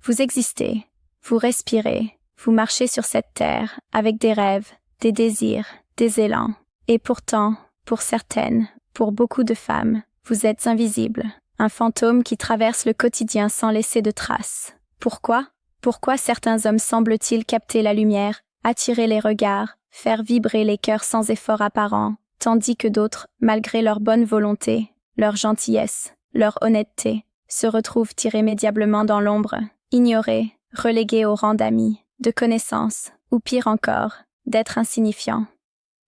Vous existez, vous respirez, vous marchez sur cette terre avec des rêves, des désirs, des élans. Et pourtant, pour certaines, pour beaucoup de femmes, vous êtes invisible, un fantôme qui traverse le quotidien sans laisser de traces. Pourquoi? Pourquoi certains hommes semblent-ils capter la lumière, attirer les regards, faire vibrer les cœurs sans effort apparent, tandis que d'autres, malgré leur bonne volonté, leur gentillesse, leur honnêteté, se retrouvent irrémédiablement dans l'ombre, ignorés, relégués au rang d'amis, de connaissances, ou pire encore, d'êtres insignifiants?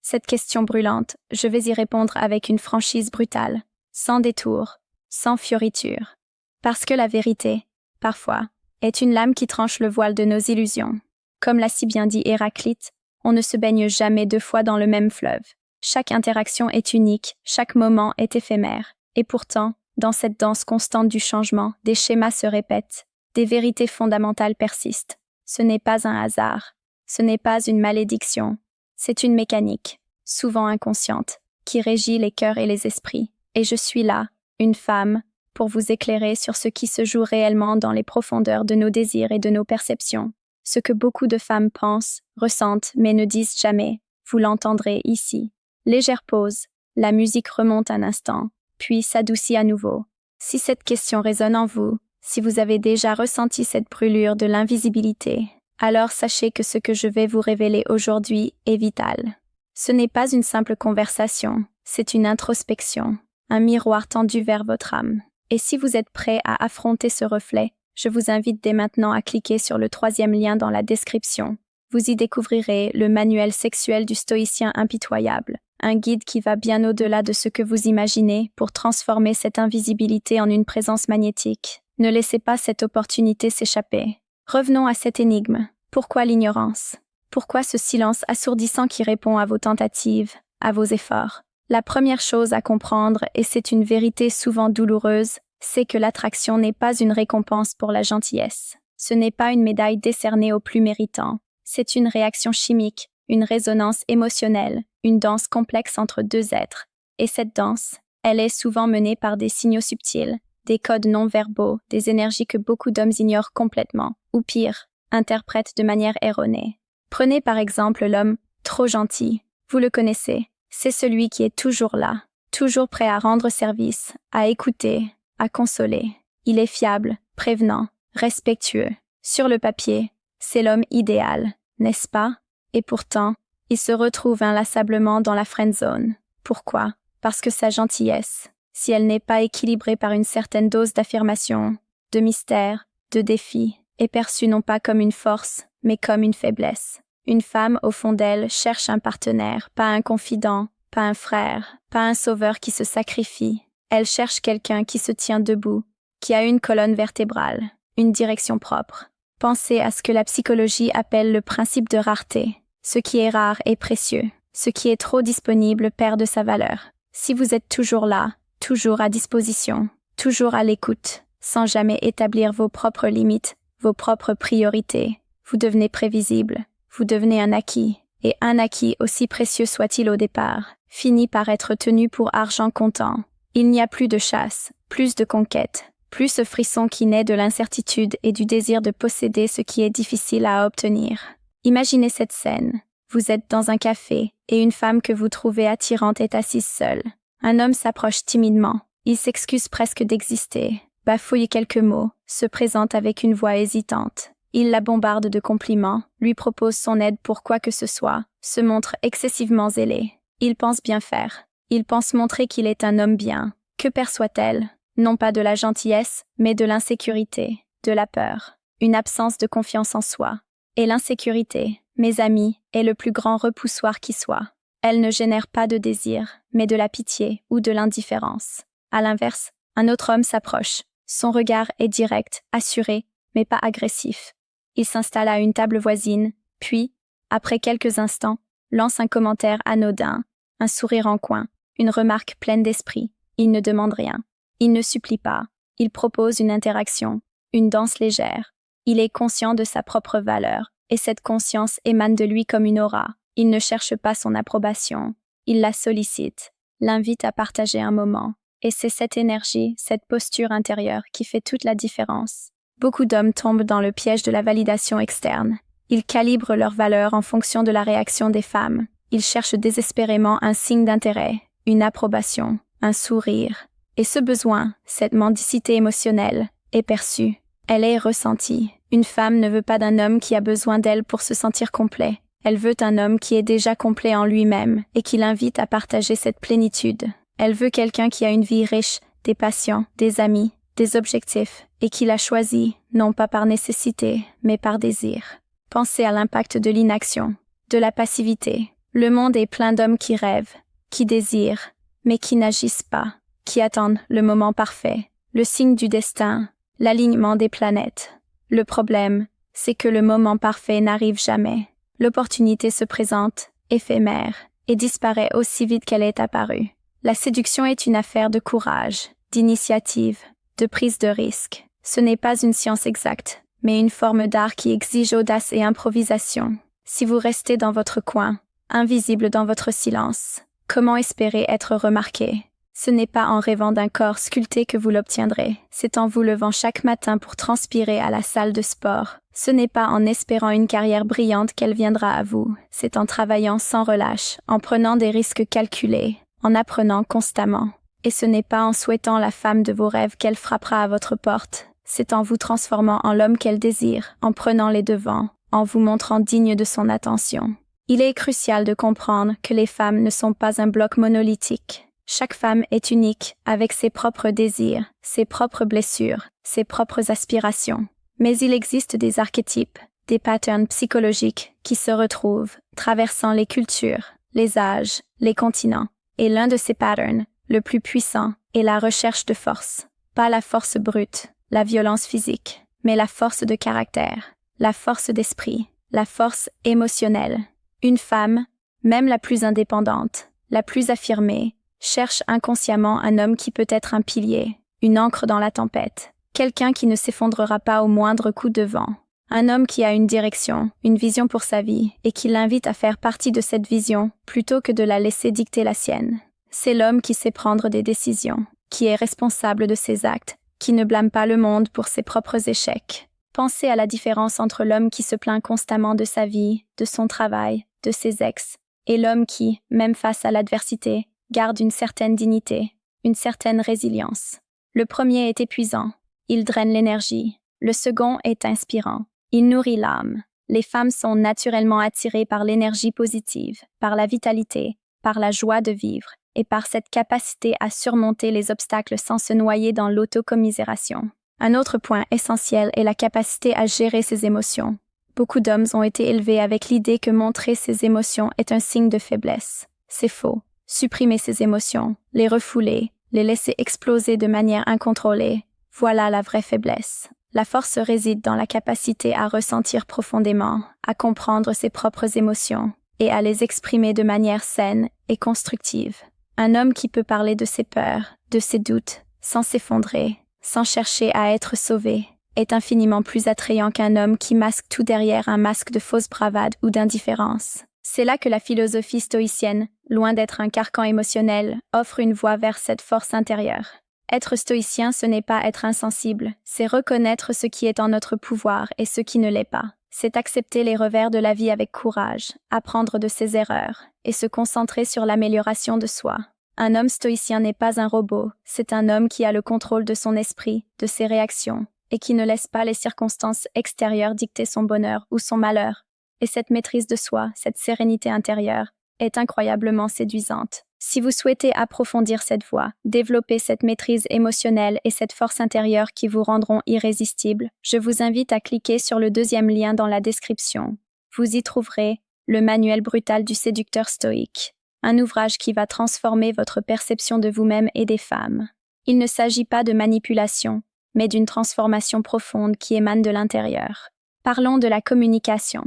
Cette question brûlante, je vais y répondre avec une franchise brutale, sans détour, sans fioriture. Parce que la vérité, parfois, est une lame qui tranche le voile de nos illusions. Comme l'a si bien dit Héraclite, on ne se baigne jamais deux fois dans le même fleuve. Chaque interaction est unique, chaque moment est éphémère. Et pourtant, dans cette danse constante du changement, des schémas se répètent, des vérités fondamentales persistent. Ce n'est pas un hasard, ce n'est pas une malédiction, c'est une mécanique, souvent inconsciente, qui régit les cœurs et les esprits. Et je suis là, une femme, pour vous éclairer sur ce qui se joue réellement dans les profondeurs de nos désirs et de nos perceptions. Ce que beaucoup de femmes pensent, ressentent, mais ne disent jamais. Vous l'entendrez ici. Légère pause, la musique remonte un instant, puis s'adoucit à nouveau. Si cette question résonne en vous, si vous avez déjà ressenti cette brûlure de l'invisibilité, alors sachez que ce que je vais vous révéler aujourd'hui est vital. Ce n'est pas une simple conversation, c'est une introspection, un miroir tendu vers votre âme. Et si vous êtes prêt à affronter ce reflet, je vous invite dès maintenant à cliquer sur le 3e lien dans la description. Vous y découvrirez le manuel sexuel du stoïcien impitoyable, un guide qui va bien au-delà de ce que vous imaginez pour transformer cette invisibilité en une présence magnétique. Ne laissez pas cette opportunité s'échapper. Revenons à cette énigme. Pourquoi l'ignorance? Pourquoi ce silence assourdissant qui répond à vos tentatives, à vos efforts? La première chose à comprendre, et c'est une vérité souvent douloureuse, c'est que l'attraction n'est pas une récompense pour la gentillesse. Ce n'est pas une médaille décernée aux plus méritants. C'est une réaction chimique, une résonance émotionnelle, une danse complexe entre deux êtres. Et cette danse, elle est souvent menée par des signaux subtils, des codes non-verbaux, des énergies que beaucoup d'hommes ignorent complètement, ou pire, interprètent de manière erronée. Prenez par exemple l'homme trop gentil. Vous le connaissez. C'est celui qui est toujours là, toujours prêt à rendre service, à écouter, à consoler. Il est fiable, prévenant, respectueux. Sur le papier, c'est l'homme idéal, n'est-ce pas? Et pourtant, il se retrouve inlassablement dans la friend zone. Pourquoi? Parce que sa gentillesse, si elle n'est pas équilibrée par une certaine dose d'affirmation, de mystère, de défi, est perçue non pas comme une force, mais comme une faiblesse. Une femme, au fond d'elle, cherche un partenaire, pas un confident, pas un frère, pas un sauveur qui se sacrifie. Elle cherche quelqu'un qui se tient debout, qui a une colonne vertébrale, une direction propre. Pensez à ce que la psychologie appelle le principe de rareté. Ce qui est rare est précieux. Ce qui est trop disponible perd de sa valeur. Si vous êtes toujours là, toujours à disposition, toujours à l'écoute, sans jamais établir vos propres limites, vos propres priorités, vous devenez prévisible. Vous devenez un acquis, et un acquis, aussi précieux soit-il au départ, finit par être tenu pour argent comptant. Il n'y a plus de chasse, plus de conquête, plus ce frisson qui naît de l'incertitude et du désir de posséder ce qui est difficile à obtenir. Imaginez cette scène. Vous êtes dans un café, et une femme que vous trouvez attirante est assise seule. Un homme s'approche timidement. Il s'excuse presque d'exister, bafouille quelques mots, se présente avec une voix hésitante. Il la bombarde de compliments, lui propose son aide pour quoi que ce soit, se montre excessivement zélé. Il pense bien faire. Il pense montrer qu'il est un homme bien. Que perçoit-elle? Non pas de la gentillesse, mais de l'insécurité, de la peur, une absence de confiance en soi. Et l'insécurité, mes amis, est le plus grand repoussoir qui soit. Elle ne génère pas de désir, mais de la pitié ou de l'indifférence. À l'inverse, un autre homme s'approche. Son regard est direct, assuré, mais pas agressif. Il s'installe à une table voisine, puis, après quelques instants, lance un commentaire anodin, un sourire en coin, une remarque pleine d'esprit. Il ne demande rien. Il ne supplie pas. Il propose une interaction, une danse légère. Il est conscient de sa propre valeur, et cette conscience émane de lui comme une aura. Il ne cherche pas son approbation. Il la sollicite, l'invite à partager un moment. Et c'est cette énergie, cette posture intérieure qui fait toute la différence. Beaucoup d'hommes tombent dans le piège de la validation externe. Ils calibrent leurs valeurs en fonction de la réaction des femmes. Ils cherchent désespérément un signe d'intérêt, une approbation, un sourire. Et ce besoin, cette mendicité émotionnelle, est perçue. Elle est ressentie. Une femme ne veut pas d'un homme qui a besoin d'elle pour se sentir complet. Elle veut un homme qui est déjà complet en lui-même et qui l'invite à partager cette plénitude. Elle veut quelqu'un qui a une vie riche, des passions, des amis, des objectifs, et qui l'a choisi, non pas par nécessité, mais par désir. Pensez à l'impact de l'inaction, de la passivité. Le monde est plein d'hommes qui rêvent, qui désirent, mais qui n'agissent pas, qui attendent le moment parfait, le signe du destin, l'alignement des planètes. Le problème, c'est que le moment parfait n'arrive jamais. L'opportunité se présente, éphémère, et disparaît aussi vite qu'elle est apparue. La séduction est une affaire de courage, d'initiative, de prise de risque. Ce n'est pas une science exacte, mais une forme d'art qui exige audace et improvisation. Si vous restez dans votre coin, invisible dans votre silence, comment espérer être remarqué? Ce n'est pas en rêvant d'un corps sculpté que vous l'obtiendrez, c'est en vous levant chaque matin pour transpirer à la salle de sport. Ce n'est pas en espérant une carrière brillante qu'elle viendra à vous, c'est en travaillant sans relâche, en prenant des risques calculés, en apprenant constamment. Et ce n'est pas en souhaitant la femme de vos rêves qu'elle frappera à votre porte, c'est en vous transformant en l'homme qu'elle désire, en prenant les devants, en vous montrant digne de son attention. Il est crucial de comprendre que les femmes ne sont pas un bloc monolithique. Chaque femme est unique, avec ses propres désirs, ses propres blessures, ses propres aspirations. Mais il existe des archétypes, des patterns psychologiques qui se retrouvent, traversant les cultures, les âges, les continents. Et l'un de ces patterns, le plus puissant, est la recherche de force. Pas la force brute, la violence physique, mais la force de caractère, la force d'esprit, la force émotionnelle. Une femme, même la plus indépendante, la plus affirmée, cherche inconsciemment un homme qui peut être un pilier, une ancre dans la tempête, quelqu'un qui ne s'effondrera pas au moindre coup de vent, un homme qui a une direction, une vision pour sa vie, et qui l'invite à faire partie de cette vision plutôt que de la laisser dicter la sienne. C'est l'homme qui sait prendre des décisions, qui est responsable de ses actes, qui ne blâme pas le monde pour ses propres échecs. Pensez à la différence entre l'homme qui se plaint constamment de sa vie, de son travail, de ses ex, et l'homme qui, même face à l'adversité, garde une certaine dignité, une certaine résilience. Le premier est épuisant, il draine l'énergie. Le second est inspirant, il nourrit l'âme. Les femmes sont naturellement attirées par l'énergie positive, par la vitalité, par la joie de vivre, et par cette capacité à surmonter les obstacles sans se noyer dans l'autocommisération. Un autre point essentiel est la capacité à gérer ses émotions. Beaucoup d'hommes ont été élevés avec l'idée que montrer ses émotions est un signe de faiblesse. C'est faux. Supprimer ses émotions, les refouler, les laisser exploser de manière incontrôlée, voilà la vraie faiblesse. La force réside dans la capacité à ressentir profondément, à comprendre ses propres émotions et à les exprimer de manière saine et constructive. Un homme qui peut parler de ses peurs, de ses doutes, sans s'effondrer, sans chercher à être sauvé, est infiniment plus attrayant qu'un homme qui masque tout derrière un masque de fausse bravade ou d'indifférence. C'est là que la philosophie stoïcienne, loin d'être un carcan émotionnel, offre une voie vers cette force intérieure. Être stoïcien, ce n'est pas être insensible, c'est reconnaître ce qui est en notre pouvoir et ce qui ne l'est pas. C'est accepter les revers de la vie avec courage, apprendre de ses erreurs, et se concentrer sur l'amélioration de soi. Un homme stoïcien n'est pas un robot, c'est un homme qui a le contrôle de son esprit, de ses réactions, et qui ne laisse pas les circonstances extérieures dicter son bonheur ou son malheur. Et cette maîtrise de soi, cette sérénité intérieure, est incroyablement séduisante. Si vous souhaitez approfondir cette voie, développer cette maîtrise émotionnelle et cette force intérieure qui vous rendront irrésistibles, je vous invite à cliquer sur le deuxième lien dans la description. Vous y trouverez le manuel brutal du séducteur stoïque, un ouvrage qui va transformer votre perception de vous-même et des femmes. Il ne s'agit pas de manipulation, mais d'une transformation profonde qui émane de l'intérieur. Parlons de la communication.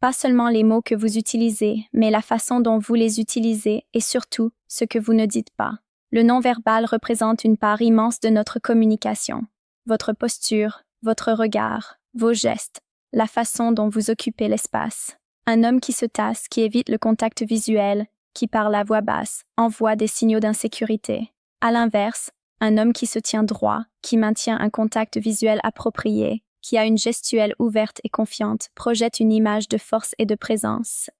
Pas seulement les mots que vous utilisez, mais la façon dont vous les utilisez et surtout ce que vous ne dites pas. Le non-verbal représente une part immense de notre communication. Votre posture, votre regard, vos gestes, la façon dont vous occupez l'espace. Un homme qui se tasse, qui évite le contact visuel, qui parle à voix basse, envoie des signaux d'insécurité. À l'inverse, Un homme qui se tient droit, qui maintient un contact visuel approprié, qui a une gestuelle ouverte et confiante, projette une image de force et de présence.